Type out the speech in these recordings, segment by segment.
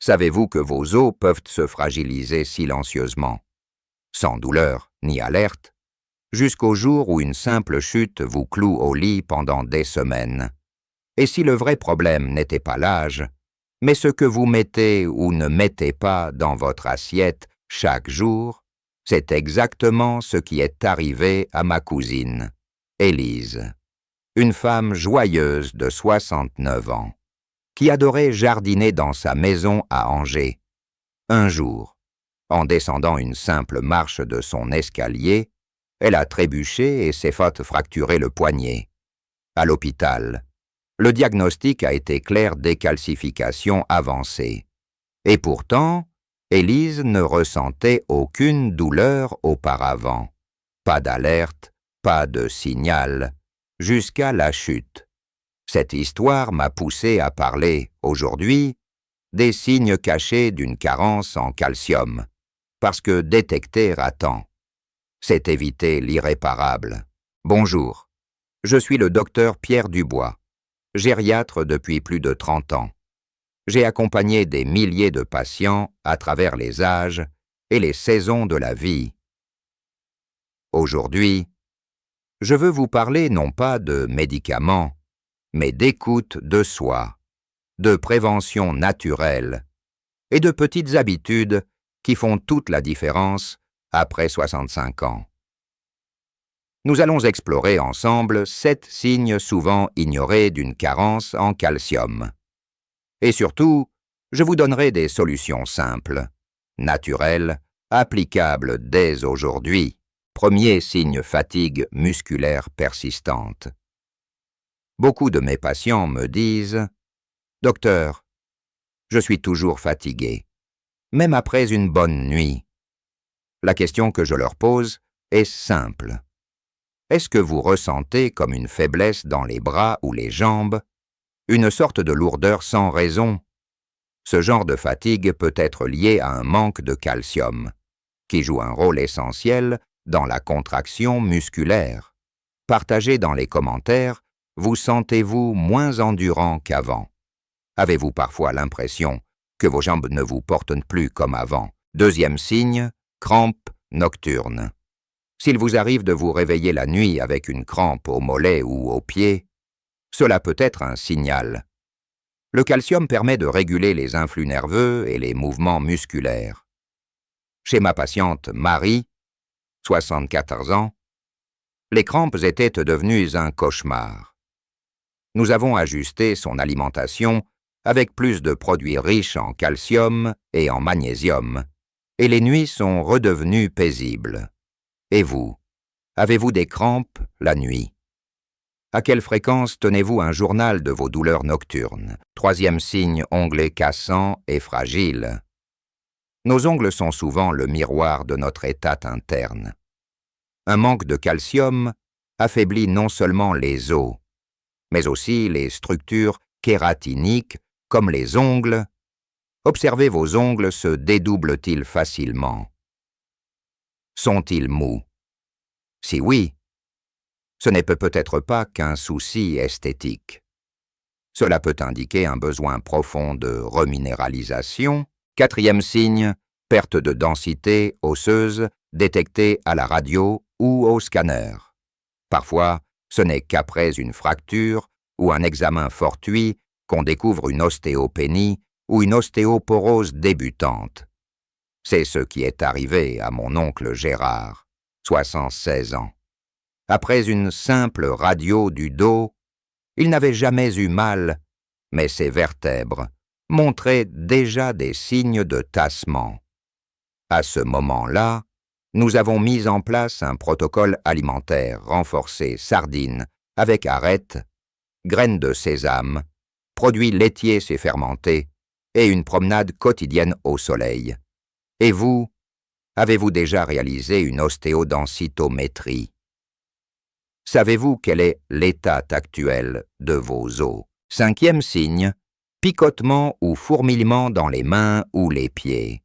Savez-vous que vos os peuvent se fragiliser silencieusement, sans douleur ni alerte, jusqu'au jour où une simple chute vous cloue au lit pendant des semaines? Et si le vrai problème n'était pas l'âge, mais ce que vous mettez ou ne mettez pas dans votre assiette chaque jour, c'est exactement ce qui est arrivé à ma cousine, Élise, une femme joyeuse de 69 ans, qui adorait jardiner dans sa maison à Angers. Un jour, en descendant une simple marche de son escalier, elle a trébuché et s'est fait fracturer le poignet. À l'hôpital, le diagnostic a été clair: décalcification avancée. Et pourtant, Élise ne ressentait aucune douleur auparavant. Pas d'alerte, pas de signal, jusqu'à la chute. Cette histoire m'a poussé à parler, aujourd'hui, des signes cachés d'une carence en calcium, parce que détecter à temps, c'est éviter l'irréparable. Bonjour, je suis le docteur Pierre Dubois, gériatre depuis plus de 30 ans. J'ai accompagné des milliers de patients à travers les âges et les saisons de la vie. Aujourd'hui, je veux vous parler non pas de médicaments, mais d'écoute de soi, de prévention naturelle et de petites habitudes qui font toute la différence après 65 ans. Nous allons explorer ensemble 7 signes souvent ignorés d'une carence en calcium. Et surtout, je vous donnerai des solutions simples, naturelles, applicables dès aujourd'hui. Premier signe: fatigue musculaire persistante. Beaucoup de mes patients me disent « Docteur, je suis toujours fatigué, même après une bonne nuit. » La question que je leur pose est simple. Est-ce que vous ressentez comme une faiblesse dans les bras ou les jambes, une sorte de lourdeur sans raison? Ce genre de fatigue peut être lié à un manque de calcium, qui joue un rôle essentiel dans la contraction musculaire. Partagez dans les commentaires, vous sentez-vous moins endurant qu'avant? Avez-vous parfois l'impression que vos jambes ne vous portent plus comme avant? Deuxième signe, crampes nocturnes. S'il vous arrive de vous réveiller la nuit avec une crampe au mollet ou au pied, cela peut être un signal. Le calcium permet de réguler les influx nerveux et les mouvements musculaires. Chez ma patiente Marie, 74 ans, les crampes étaient devenues un cauchemar. Nous avons ajusté son alimentation avec plus de produits riches en calcium et en magnésium, et les nuits sont redevenues paisibles. Et vous, avez-vous des crampes la nuit? À quelle fréquence tenez-vous un journal de vos douleurs nocturnes? Troisième signe, ongles cassants et fragiles. Nos ongles sont souvent le miroir de notre état interne. Un manque de calcium affaiblit non seulement les os, mais aussi les structures kératiniques comme les ongles. Observez, vos ongles se dédoublent-ils facilement? Sont-ils mous? Si oui, ce n'est peut-être pas qu'un souci esthétique. Cela peut indiquer un besoin profond de reminéralisation. Quatrième signe, perte de densité osseuse détectée à la radio ou au scanner. Parfois, ce n'est qu'après une fracture ou un examen fortuit qu'on découvre une ostéopénie ou une ostéoporose débutante. C'est ce qui est arrivé à mon oncle Gérard, 76 ans. Après une simple radio du dos, il n'avait jamais eu mal, mais ses vertèbres montraient déjà des signes de tassement. À ce moment-là, nous avons mis en place un protocole alimentaire renforcé: sardines avec arête, graines de sésame, produits laitiers fermentés et une promenade quotidienne au soleil. Et vous, avez-vous déjà réalisé une ostéodensitométrie? Savez-vous quel est l'état actuel de vos os? Cinquième signe, picotement ou fourmillement dans les mains ou les pieds.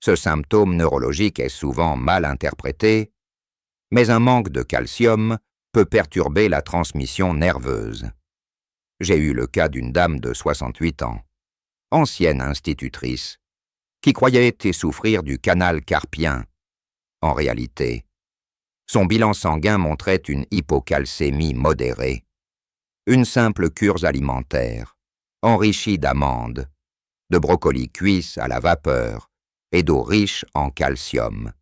Ce symptôme neurologique est souvent mal interprété, mais un manque de calcium peut perturber la transmission nerveuse. J'ai eu le cas d'une dame de 68 ans. ancienne institutrice, qui croyait souffrir du canal carpien. En réalité, son bilan sanguin montrait une hypocalcémie modérée, une simple cure alimentaire, enrichie d'amandes, de brocolis cuits à la vapeur et d'eau riche en calcium,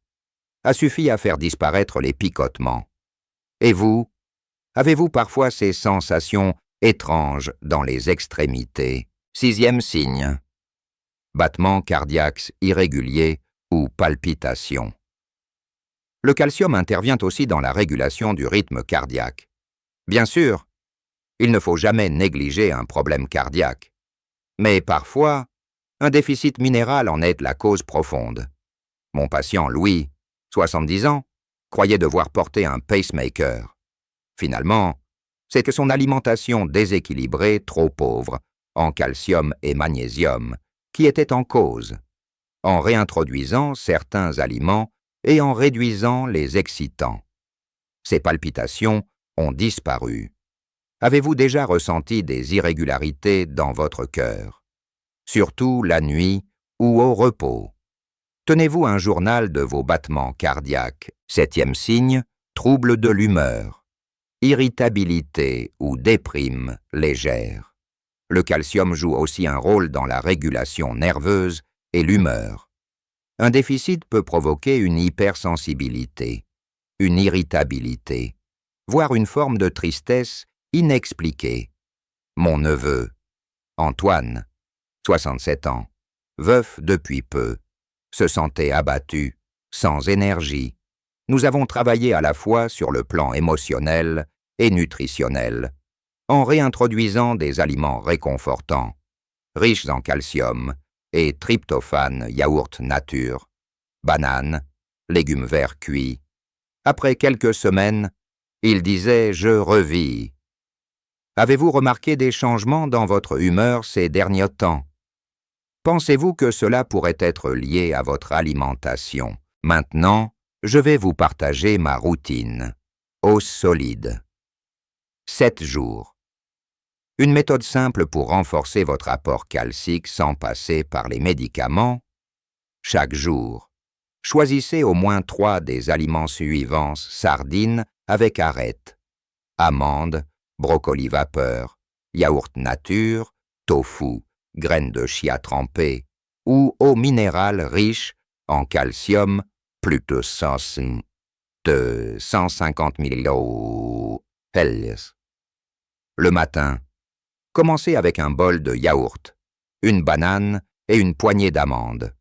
a suffi à faire disparaître les picotements. Et vous, avez-vous parfois ces sensations étranges dans les extrémités? 6e signe. Battements cardiaques irréguliers ou palpitations. Le calcium intervient aussi dans la régulation du rythme cardiaque. Bien sûr, il ne faut jamais négliger un problème cardiaque. Mais parfois, un déficit minéral en est la cause profonde. Mon patient Louis, 70 ans, croyait devoir porter un pacemaker. Finalement, c'est que son alimentation déséquilibrée, trop pauvre, en calcium et magnésium, qui était en cause, en réintroduisant certains aliments et en réduisant les excitants. Ses palpitations ont disparu. Avez-vous déjà ressenti des irrégularités dans votre cœur, surtout la nuit ou au repos? Tenez-vous un journal de vos battements cardiaques. 7e signe, trouble de l'humeur, irritabilité ou déprime légère. Le calcium joue aussi un rôle dans la régulation nerveuse et l'humeur. Un déficit peut provoquer une hypersensibilité, une irritabilité, voire une forme de tristesse inexpliquée. Mon neveu, Antoine, 67 ans, veuf depuis peu, se sentait abattu, sans énergie. Nous avons travaillé à la fois sur le plan émotionnel et nutritionnel, en réintroduisant des aliments réconfortants, riches en calcium et tryptophane, yaourt nature, bananes, légumes verts cuits. Après quelques semaines, il disait « Je revis ». Avez-vous remarqué des changements dans votre humeur ces derniers temps? Pensez-vous que cela pourrait être lié à votre alimentation? Maintenant, je vais vous partager ma routine. Os solide. 7 jours. Une méthode simple pour renforcer votre apport calcique sans passer par les médicaments. Chaque jour, choisissez au moins 3 des aliments suivants: sardines avec arête, amandes, brocoli vapeur, yaourt nature, tofu, graines de chia trempées ou eau minérale riche en calcium plus de 150 ml. Le matin, commencez avec un bol de yaourt, une banane et une poignée d'amandes.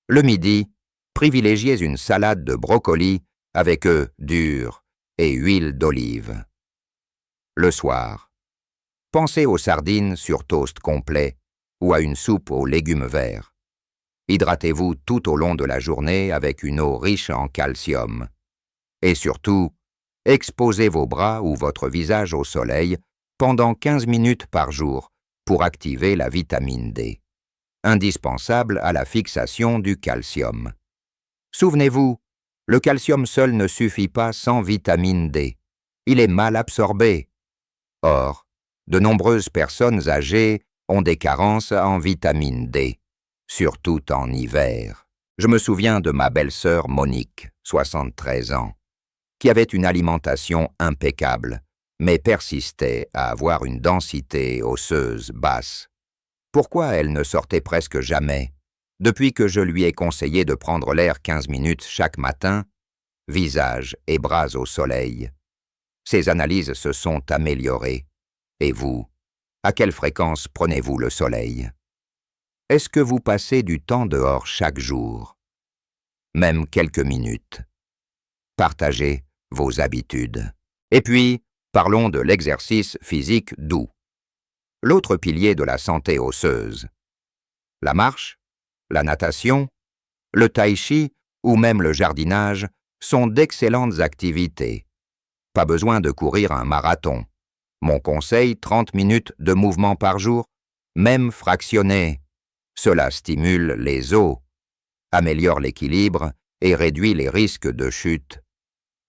Le midi, privilégiez une salade de brocoli avec œufs durs et huile d'olive. Le soir, pensez aux sardines sur toast complet ou à une soupe aux légumes verts. Hydratez-vous tout au long de la journée avec une eau riche en calcium. Et surtout, exposez vos bras ou votre visage au soleil pendant 15 minutes par jour pour activer la vitamine D, indispensable à la fixation du calcium. Souvenez-vous, le calcium seul ne suffit pas sans vitamine D. Il est mal absorbé. Or, de nombreuses personnes âgées ont des carences en vitamine D, surtout en hiver. Je me souviens de ma belle-sœur Monique, 73 ans, qui avait une alimentation impeccable, mais persistait à avoir une densité osseuse basse. Pourquoi elle ne sortait presque jamais, depuis que je lui ai conseillé de prendre l'air 15 minutes chaque matin, visage et bras au soleil? Ses analyses se sont améliorées. Et vous, à quelle fréquence prenez-vous le soleil? Est-ce que vous passez du temps dehors chaque jour? Même quelques minutes. Partagez vos habitudes. Et puis, parlons de l'exercice physique doux. L'autre pilier de la santé osseuse. La marche, la natation, le tai chi ou même le jardinage sont d'excellentes activités. Pas besoin de courir un marathon. Mon conseil, 30 minutes de mouvement par jour, même fractionné. Cela stimule les os, améliore l'équilibre et réduit les risques de chute.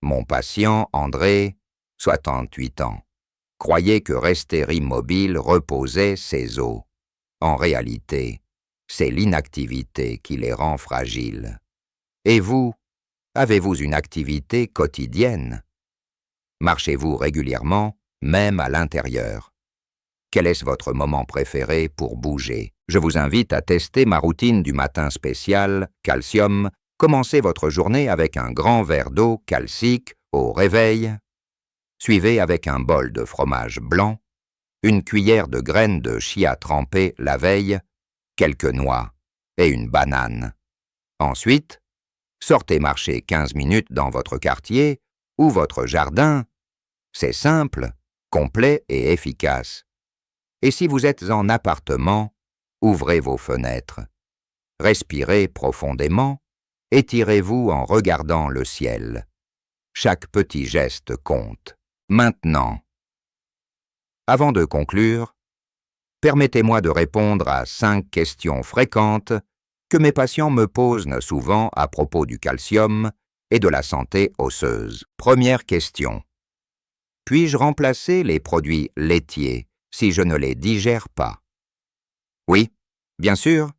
Mon patient, André, 68 ans, croyait que rester immobile reposait ses os. En réalité, c'est l'inactivité qui les rend fragiles. Et vous, avez-vous une activité quotidienne? Marchez-vous régulièrement, même à l'intérieur? Quel est votre moment préféré pour bouger? Je vous invite à tester ma routine du matin spécial, calcium. Commencez votre journée avec un grand verre d'eau calcique au réveil. Suivez avec un bol de fromage blanc, une cuillère de graines de chia trempées la veille, quelques noix et une banane. Ensuite, sortez marcher 15 minutes dans votre quartier ou votre jardin. C'est simple, complet et efficace. Et si vous êtes en appartement, ouvrez vos fenêtres. Respirez profondément, étirez-vous en regardant le ciel. Chaque petit geste compte. Maintenant, avant de conclure, permettez-moi de répondre à 5 questions fréquentes que mes patients me posent souvent à propos du calcium et de la santé osseuse. Première question. Puis-je remplacer les produits laitiers si je ne les digère pas? Oui, bien sûr.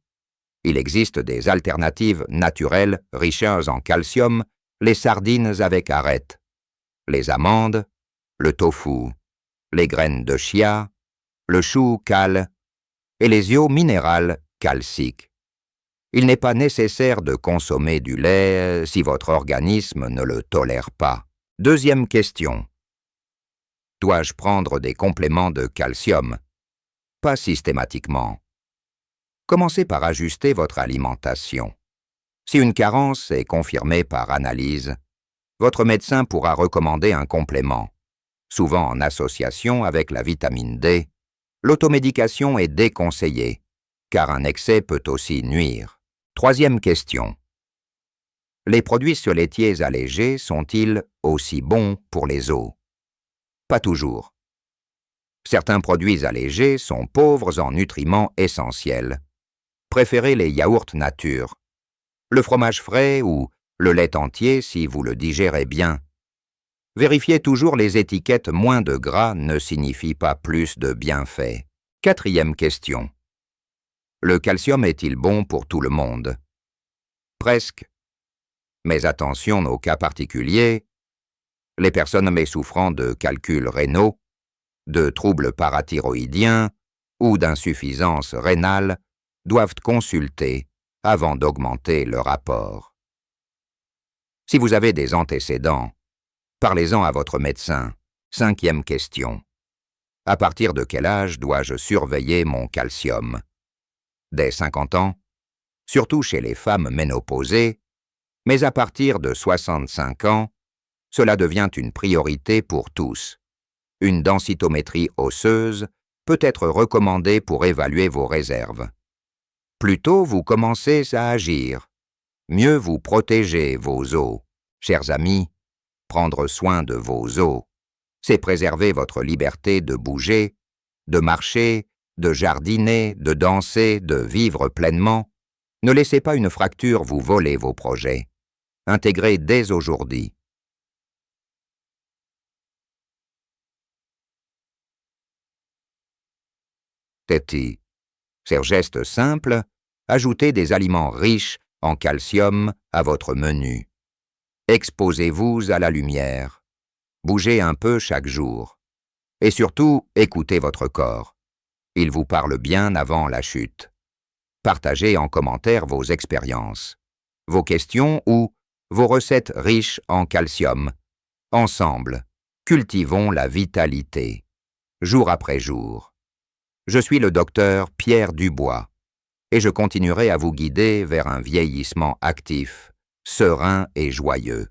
Il existe des alternatives naturelles riches en calcium, les sardines avec arête, les amandes, le tofu, les graines de chia, le chou cal et les eaux minérales calciques. Il n'est pas nécessaire de consommer du lait si votre organisme ne le tolère pas. Deuxième question. Dois-je prendre des compléments de calcium? Pas systématiquement. Commencez par ajuster votre alimentation. Si une carence est confirmée par analyse, votre médecin pourra recommander un complément, souvent en association avec la vitamine D. L'automédication est déconseillée, car un excès peut aussi nuire. Troisième question. Les produits laitiers allégés sont-ils aussi bons pour les os? Pas toujours. Certains produits allégés sont pauvres en nutriments essentiels. Préférez les yaourts nature, le fromage frais ou le lait entier si vous le digérez bien. Vérifiez toujours les étiquettes, moins de gras ne signifie pas plus de bienfaits. Quatrième question. Le calcium est-il bon pour tout le monde? Presque. Mais attention aux cas particuliers. Les personnes souffrant de calculs rénaux, de troubles parathyroïdiens ou d'insuffisance rénale doivent consulter avant d'augmenter leur apport. Si vous avez des antécédents, parlez-en à votre médecin. Cinquième question. À partir de quel âge dois-je surveiller mon calcium? Dès 50 ans, surtout chez les femmes ménopausées, mais à partir de 65 ans, cela devient une priorité pour tous. Une densitométrie osseuse peut être recommandée pour évaluer vos réserves. Plus tôt vous commencez à agir, mieux vous protégez vos os. Chers amis, prendre soin de vos os, c'est préserver votre liberté de bouger, de marcher, de jardiner, de danser, de vivre pleinement. Ne laissez pas une fracture vous voler vos projets. Intégrez dès aujourd'hui. Téti. Ces gestes simples, ajoutez des aliments riches en calcium à votre menu. Exposez-vous à la lumière. Bougez un peu chaque jour. Et surtout, écoutez votre corps. Il vous parle bien avant la chute. Partagez en commentaire vos expériences, vos questions ou vos recettes riches en calcium. Ensemble, cultivons la vitalité, jour après jour. Je suis le docteur Pierre Dubois et je continuerai à vous guider vers un vieillissement actif, serein et joyeux.